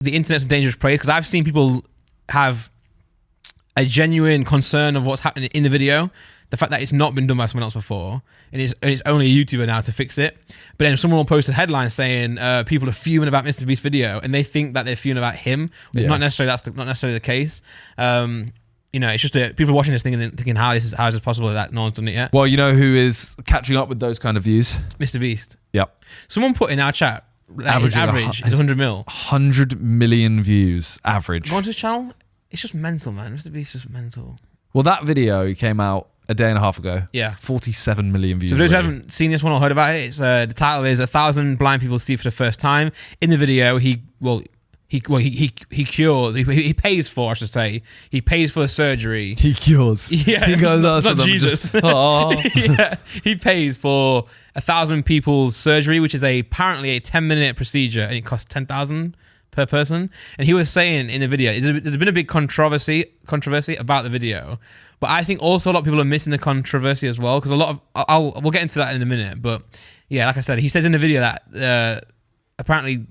the internet's a dangerous place, because I've seen people have a genuine concern of what's happening in the video, the fact that it's not been done by someone else before, and it's only a YouTuber now to fix it. But then someone will post a headline saying people are fuming about MrBeast video, and they think that they're fuming about him. It's not necessarily not necessarily the case. It's just people watching this thinking how is it possible that no one's done it yet? Well, you know who is catching up with those kind of views? MrBeast. Yep. Someone put in our chat, average is 100 mil. 100 million views average. Go on to his channel. It's just mental, man. MrBeast is just mental. Well, that video came out a day and a half ago. Yeah. 47 million views. So for those who haven't seen this one or heard about it, it's the title is 1,000 blind people see for the first time. In the video, he cures. He pays for, I should say. He pays for the surgery. He cures. Yeah. He goes out to not them Jesus. and just, oh. Yeah. He pays for 1,000 people's surgery, which is apparently a 10-minute procedure, and it costs 10,000 per person. And he was saying in the video, there's been a big controversy about the video, but I think also a lot of people are missing the controversy as well, because a lot of we'll get into that in a minute. But yeah, like I said, he says in the video that apparently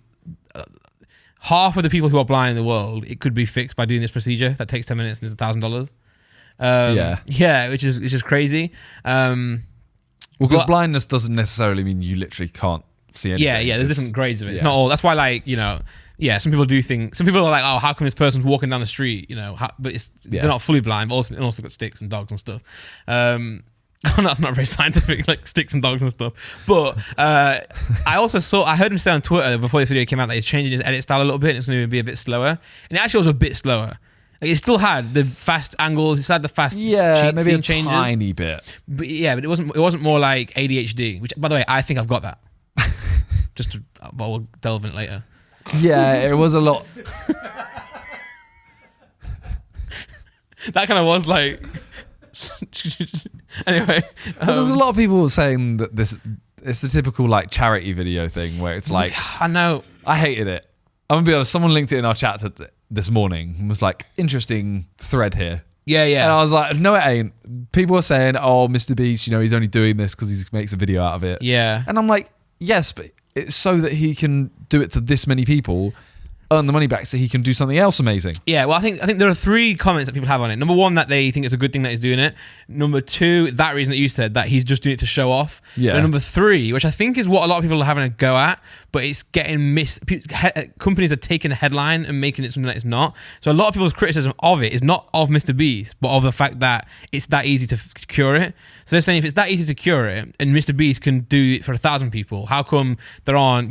half of the people who are blind in the world, it could be fixed by doing this procedure that takes 10 minutes and is $1,000. Yeah, which is crazy. Well, because blindness doesn't necessarily mean you literally can't see anything. Yeah, there's different grades of it. It's not all. That's why, some people do think. Some people are like, oh, how come this person's walking down the street? But they're not fully blind. But also got sticks and dogs and stuff. That's not very scientific, like sticks and dogs and stuff. But I heard him say on Twitter before this video came out that he's changing his edit style a little bit, and it's going to be a bit slower. And it actually was a bit slower. Like, it still had the fast angles. It had the fast cheat maybe scene a changes. Tiny bit. But it wasn't more like ADHD. Which, by the way, I think I've got that. But we'll delve in it later. Yeah, it was a lot. That kind of was like. Anyway, there's a lot of people saying that it's the typical like charity video thing where it's like, I know, I hated it. I'm gonna be honest. Someone linked it in our chat this morning and was like, interesting thread here. Yeah. And I was like, no, it ain't. People are saying, oh, MrBeast, he's only doing this because he makes a video out of it. Yeah. And I'm like, yes, but it's so that he can do it to this many people, earn the money back so he can do something else amazing. Yeah, well, I think there are 3 comments that people have on it. Number 1, that they think it's a good thing that he's doing it. Number 2, that reason that you said, that he's just doing it to show off. Yeah. And number 3, which I think is what a lot of people are having a go at, but it's getting companies are taking a headline and making it something that it's not. So a lot of people's criticism of it is not of MrBeast, but of the fact that it's that easy to cure it. So they're saying if it's that easy to cure it, and MrBeast can do it for 1,000 people, how come there aren't,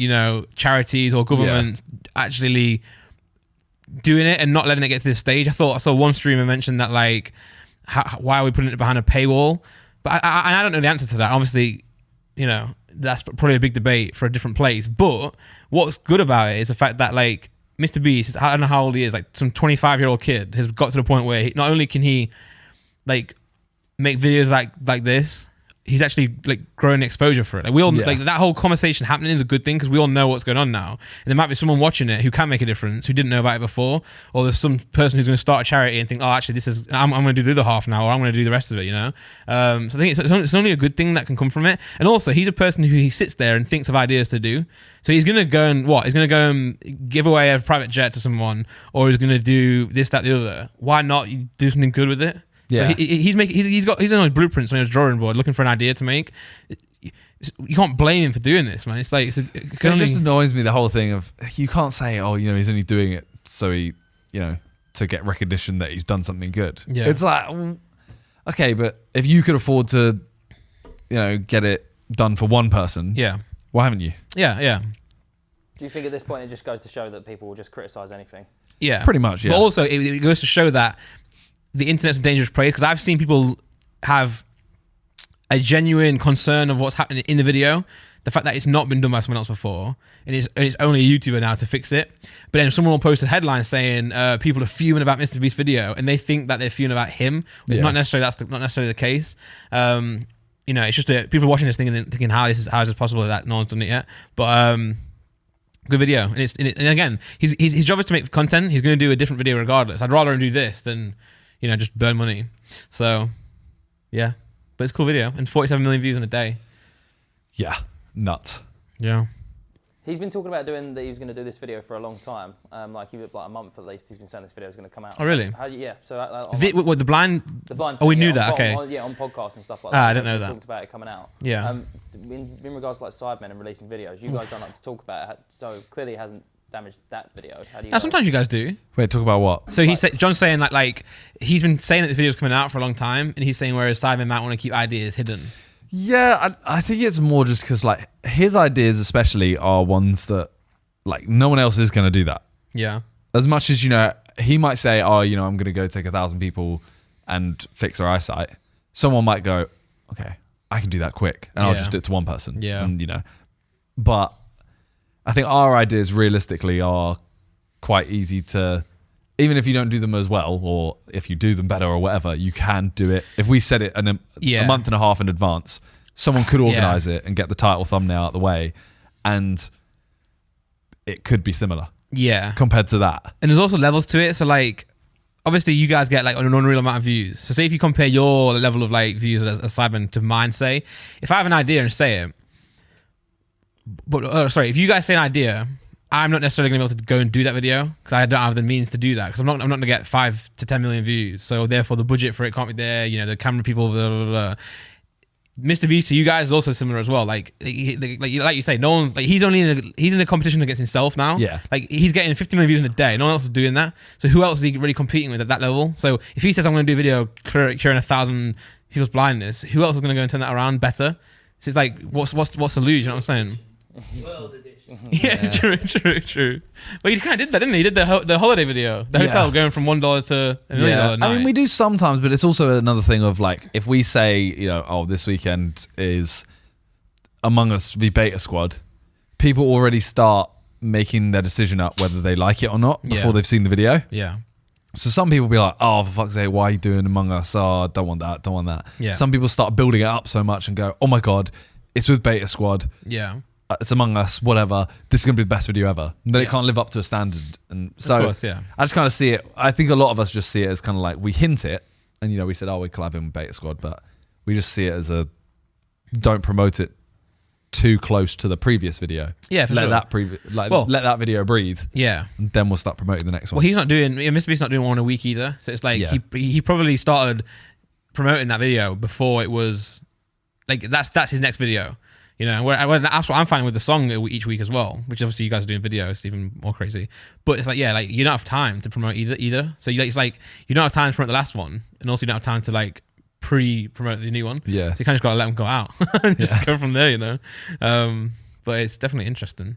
charities or governments actually doing it and not letting it get to this stage? I saw one streamer mention that, like, why are we putting it behind a paywall? But I don't know the answer to that. Obviously, that's probably a big debate for a different place. But what's good about it is the fact that, like, MrBeast, I don't know how old he is, like some 25-year-old kid has got to the point where not only can he, like, make videos like this, he's actually like growing exposure for it. Like, we all like that whole conversation happening is a good thing because we all know what's going on now. And there might be someone watching it who can make a difference, who didn't know about it before, or there's some person who's going to start a charity and think, oh, actually, I'm going to do the other half now, or I'm going to do the rest of it. So I think it's only a good thing that can come from it. And also, he's a person who he sits there and thinks of ideas to do. So he's going to go and He's going to go and give away a private jet to someone, or he's going to do this, that, the other. Why not do something good with it? Yeah. So he's on his blueprints on his drawing board looking for an idea to make. You can't blame him for doing this, man. It's like it just annoys me, the whole thing of, you can't say, oh, he's only doing it so he, to get recognition that he's done something good. Yeah. It's like, okay, but if you could afford to, get it done for one person, why haven't you? Yeah. Do you think at this point it just goes to show that people will just criticize anything? Yeah, pretty much. Yeah. But also, it goes to show that the internet's a dangerous place, because I've seen people have a genuine concern of what's happening in the video, the fact that it's not been done by someone else before, and it's only a YouTuber now to fix it. But then someone will post a headline saying people are fuming about MrBeast video, and they think that they're fuming about him. It's not necessarily not necessarily the case. It's just people watching this thinking how is it possible that no one's done it yet? But good video, and again, his job is to make content. He's going to do a different video regardless. I'd rather him do this than just burn money. So, yeah. But it's a cool video. And 47 million views in a day. Yeah. Nuts. Yeah. He's been talking about doing that. He was going to do this video for a long time, like a month at least. He's been saying this video is going to come out. Oh, really? Yeah. So What, the blind? the blind. Oh, we thing, knew yeah, that. on, Okay. on podcasts and stuff like that. I didn't know that. Talked about it coming out. Yeah. In regards to like Sidemen and releasing videos, you guys don't like to talk about it, so clearly it hasn't damaged that video. How do you? Now, sometimes you guys do. Wait, talk about what? So John's saying like he's been saying that this video's coming out for a long time, and he's saying whereas Simon might want to keep ideas hidden. Yeah, I think it's more just because like his ideas especially are ones that like no one else is going to do that. Yeah. As much as, you know, he might say, oh, you know, I'm going to go take 1,000 people and fix their eyesight. Someone might go, okay, I can do that quick. And I'll just do it to one person. Yeah. And, you know, but I think our ideas realistically are quite easy to, even if you don't do them as well, or if you do them better or whatever, you can do it. If we set it a month and a half in advance, someone could organize it and get the title thumbnail out of the way. And it could be similar. Yeah. Compared to that. And there's also levels to it. So like, obviously you guys get like an unreal amount of views. So say if you compare your level of like views as Simon to mine, say, if I have an idea and say it, but if you guys say an idea, I'm not necessarily going to be able to go and do that video because I don't have the means to do that because I'm not going to get 5 to 10 million views. So therefore the budget for it can't be there. You know, the camera people, blah, blah, blah. MrBeast to you guys is also similar as well. Like you say, no one, like he's in a competition against himself now. Yeah. Like he's getting 50 million views in a day. No one else is doing that. So who else is he really competing with at that level? So if he says I'm going to do a video curing 1,000 people's blindness, who else is going to go and turn that around better? So it's like, what's the lose? You know what I'm saying? World edition. Yeah, true. Well, he kind of did that, didn't he? He did the holiday video, the hotel going from $1 to $1 million a night. I mean, we do sometimes, but it's also another thing of like, if we say, you know, oh, this weekend is Among Us v Beta Squad, people already start making their decision up whether they like it or not before they've seen the video. Yeah. So some people be like, oh, for fuck's sake, why are you doing Among Us? Oh, don't want that. Yeah. Some people start building it up so much and go, oh my God, it's with Beta Squad. Yeah. It's Among Us, whatever. This is going to be the best video ever. And then it can't live up to a standard. And so Of course, yeah. I just kind of see it. I think a lot of us just see it as kind of like, we hint it. And, you know, we said, oh, we're collabing with Beta Squad. But we just see it as a, don't promote it too close to the previous video. Yeah, for let sure. Let that video breathe. Yeah. And then we'll start promoting the next one. Well, he's not doing, MrBeast's not doing one a week either. So it's like, he probably started promoting that video before it was, like, that's his next video. You know, that's what I'm finding with the song each week as well, which obviously you guys are doing videos, it's even more crazy. But it's like, yeah, like you don't have time to promote either. So it's like, you don't have time to promote the last one, and also you don't have time to like pre-promote the new one. Yeah. So you kind of just got to let them go out and just go from there, you know. But it's definitely interesting.